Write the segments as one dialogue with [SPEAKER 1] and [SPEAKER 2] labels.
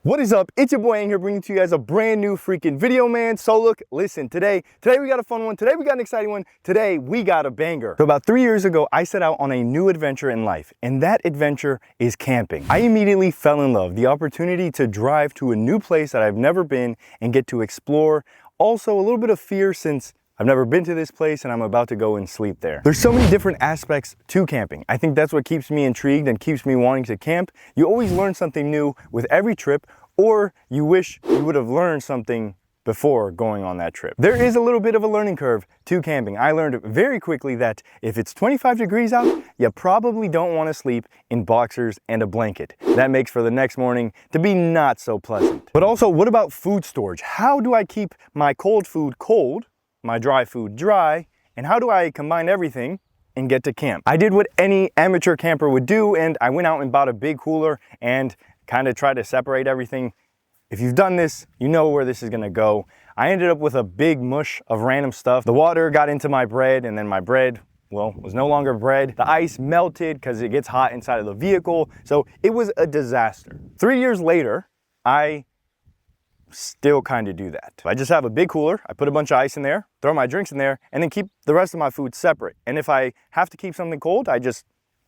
[SPEAKER 1] What is up? It's your boy Aing here, bringing to you guys a brand new freaking video, man. So look, listen, today we got a fun one. Today we got an exciting one. Today we got a banger. So about 3 years ago, I set out on a new adventure in life, and that adventure is camping. I immediately fell in love. The opportunity to drive to a new place that I've never been and get to explore. Also a little bit of fear since I've never been to this place and I'm about to go and sleep there. There's so many different aspects to camping. I think that's what keeps me intrigued and keeps me wanting to camp. You always learn something new with every trip, or you wish you would have learned something before going on that trip. There is a little bit of a learning curve to camping. I learned very quickly that if it's 25 degrees out, you probably don't want to sleep in boxers and a blanket. That makes for the next morning to be not so pleasant. But also, what about food storage? How do I keep my cold food cold, my dry food dry, and how do I combine everything and get to camp? I did what any amateur camper would do, and I went out and bought a big cooler and kind of tried to separate everything. If you've done this, you know where this is gonna go. I ended up with a big mush of random stuff. The water got into my bread, and then my bread, well, was no longer bread. The ice melted because it gets hot inside of the vehicle, so it was a disaster. 3 years later, I still kind of do that. I just have a big cooler, I put a bunch of ice in there, throw my drinks in there, and then keep the rest of my food separate. And if I have to keep something cold, I just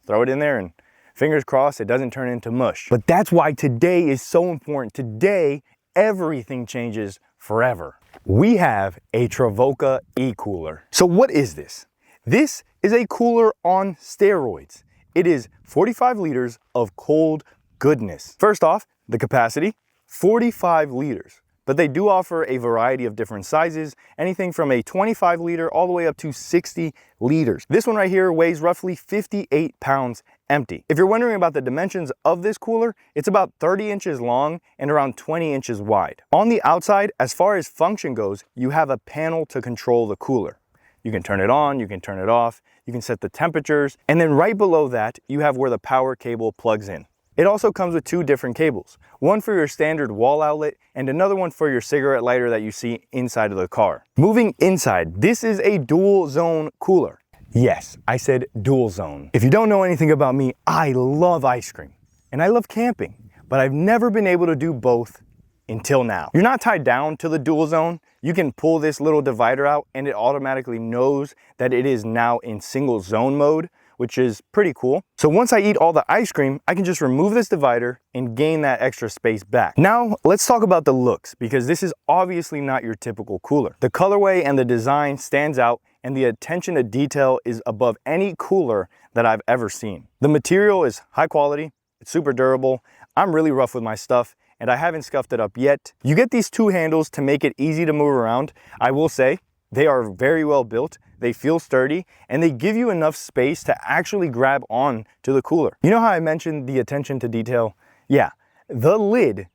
[SPEAKER 1] throw it in there and fingers crossed it doesn't turn into mush. But that's why today is so important. Today, everything changes forever. We have a Travoca e-cooler. So what is this? This is a cooler on steroids. It is 45 liters of cold goodness. First off, the capacity, 45 liters, but they do offer a variety of different sizes, anything from a 25 liter all the way up to 60 liters. This one right here weighs roughly 58 pounds empty. If you're wondering about the dimensions of this cooler, it's about 30 inches long and around 20 inches wide. On the outside, as far as function goes, you have a panel to control the cooler. You can turn it on, you can turn it off, you can set the temperatures, and then right below that, you have where the power cable plugs in. It also comes with two different cables, one for your standard wall outlet and another one for your cigarette lighter that you see inside of the car. Moving inside, this is a dual zone cooler. Yes, I said dual zone. If you don't know anything about me, I love ice cream and I love camping, but I've never been able to do both until now. You're not tied down to the dual zone. You can pull this little divider out and it automatically knows that it is now in single zone mode, which is pretty cool. So once I eat all the ice cream, I can just remove this divider and gain that extra space back. Now, let's talk about the looks, because this is obviously not your typical cooler. The colorway and the design stands out, and the attention to detail is above any cooler that I've ever seen. The material is high quality, it's super durable. I'm really rough with my stuff, and I haven't scuffed it up yet. You get these two handles to make it easy to move around. I will say, they are very well built, they feel sturdy, and they give you enough space to actually grab on to the cooler. You know how I mentioned the attention to detail? Yeah, the lid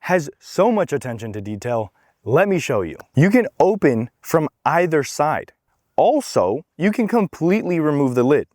[SPEAKER 1] has so much attention to detail. Let me show you. You can open from either side. Also, you can completely remove the lid.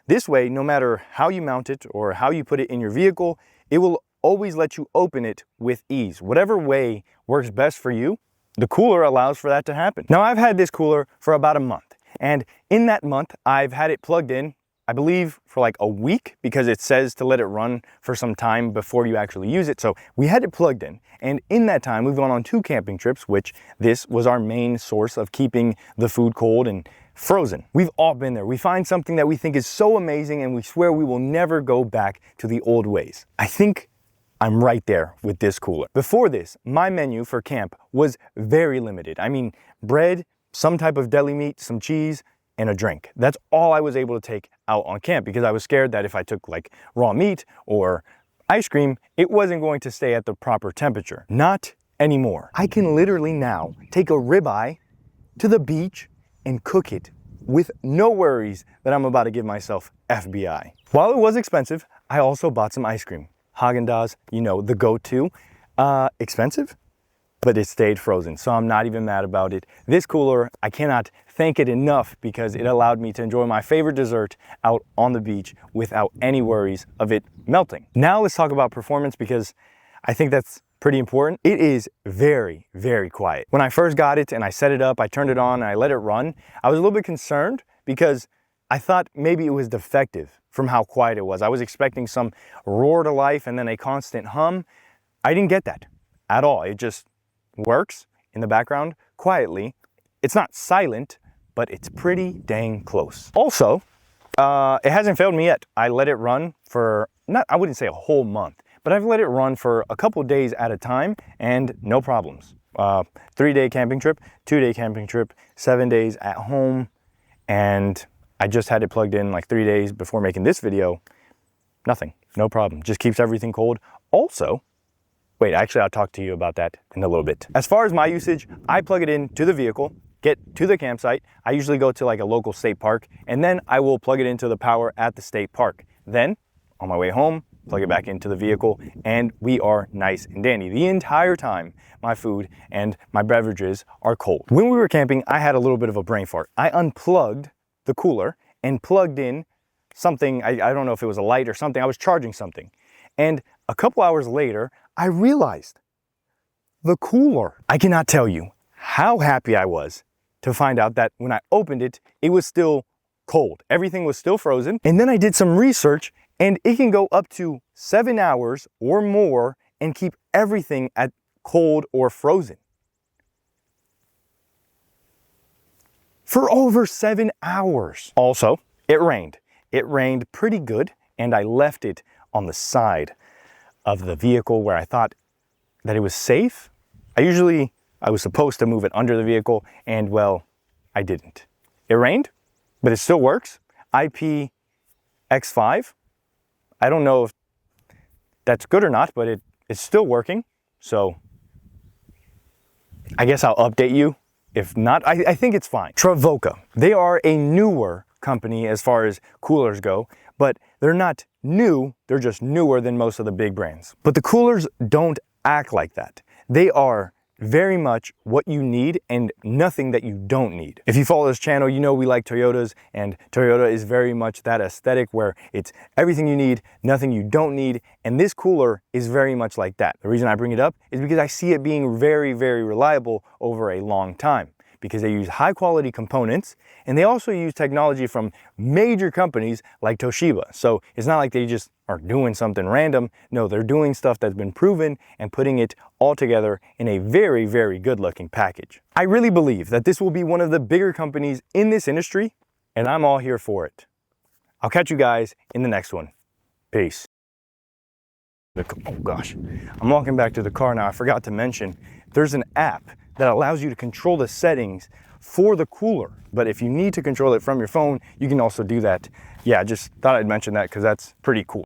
[SPEAKER 1] This way, no matter how you mount it or how you put it in your vehicle, it will always let you open it with ease. Whatever way works best for you, the cooler allows for that to happen. Now, I've had this cooler for about a month, and in that month, I've had it plugged in, I believe, for like a week, because it says to let it run for some time before you actually use it. So we had it plugged in, and in that time, we've gone on 2 camping trips, which this was our main source of keeping the food cold and frozen. We've all been there. We find something that we think is so amazing, and we swear we will never go back to the old ways. I think I'm right there with this cooler. Before this, my menu for camp was very limited. I mean, bread, some type of deli meat, some cheese, and a drink. That's all I was able to take out on camp, because I was scared that if I took like raw meat or ice cream, it wasn't going to stay at the proper temperature. Not anymore. I can literally now take a ribeye to the beach and cook it with no worries that I'm about to give myself FBI. While it was expensive, I also bought some ice cream. Haagen-Dazs, you know, the go-to. Expensive, but it stayed frozen, so I'm not even mad about it. This cooler, I cannot thank it enough, because it allowed me to enjoy my favorite dessert out on the beach without any worries of it melting. Now let's talk about performance, because I think that's pretty important. It is very, very quiet. When I first got it and I set it up, I turned it on and I let it run, I was a little bit concerned because I thought maybe it was defective from how quiet it was. I was expecting some roar to life and then a constant hum. I didn't get that. at all. It just works in the background quietly. It's not silent, but it's pretty dang close. Also, it hasn't failed me yet. I let it run for, I wouldn't say a whole month, but I've let it run for a couple days at a time and no problems. 3-day camping trip, 2-day camping trip, 7 days at home, and I just had it plugged in like 3 days before making this video. Nothing, no problem. Just keeps everything cold. Also, wait, actually I'll talk to you about that in a little bit. As far as my usage, I plug it into the vehicle, get to the campsite. I usually go to like a local state park, and then I will plug it into the power at the state park. Then on my way home, plug it back into the vehicle, and we are nice and dandy. The entire time, my food and my beverages are cold. When we were camping, I had a little bit of a brain fart. I unplugged the cooler and plugged in something, I don't know if it was a light or something, I was charging something. And a couple hours later, I realized the cooler. I cannot tell you how happy I was to find out that when I opened it, it was still cold. Everything was still frozen. And then I did some research, and it can go up to 7 hours or more and keep everything at cold or frozen. For over 7 hours. Also, it rained. It rained pretty good, and I left it on the side of the vehicle where I thought that it was safe. I was supposed to move it under the vehicle, and well, I didn't. It rained, but it still works. IPX5. I don't know if that's good or not, but it's still working. So I guess I'll update you. If not, I think it's fine. Travoca, they are a newer company as far as coolers go, but they're not new, they're just newer than most of the big brands. But the coolers don't act like that. They are very much what you need and nothing that you don't need. If you follow this channel, you know we like Toyotas, and Toyota is very much that aesthetic where it's everything you need, nothing you don't need, and this cooler is very much like that. The reason I bring it up is because I see it being very, very reliable over a long time, because they use high quality components, and they also use technology from major companies like Toshiba. So it's not like they just are doing something random. No, they're doing stuff that's been proven and putting it all together in a very, very good looking package. I really believe that this will be one of the bigger companies in this industry, and I'm all here for it. I'll catch you guys in the next one. Peace. Oh gosh, I'm walking back to the car now. I forgot to mention, there's an app that allows you to control the settings for the cooler. But if you need to control it from your phone, you can also do that. Yeah, I just thought I'd mention that because that's pretty cool.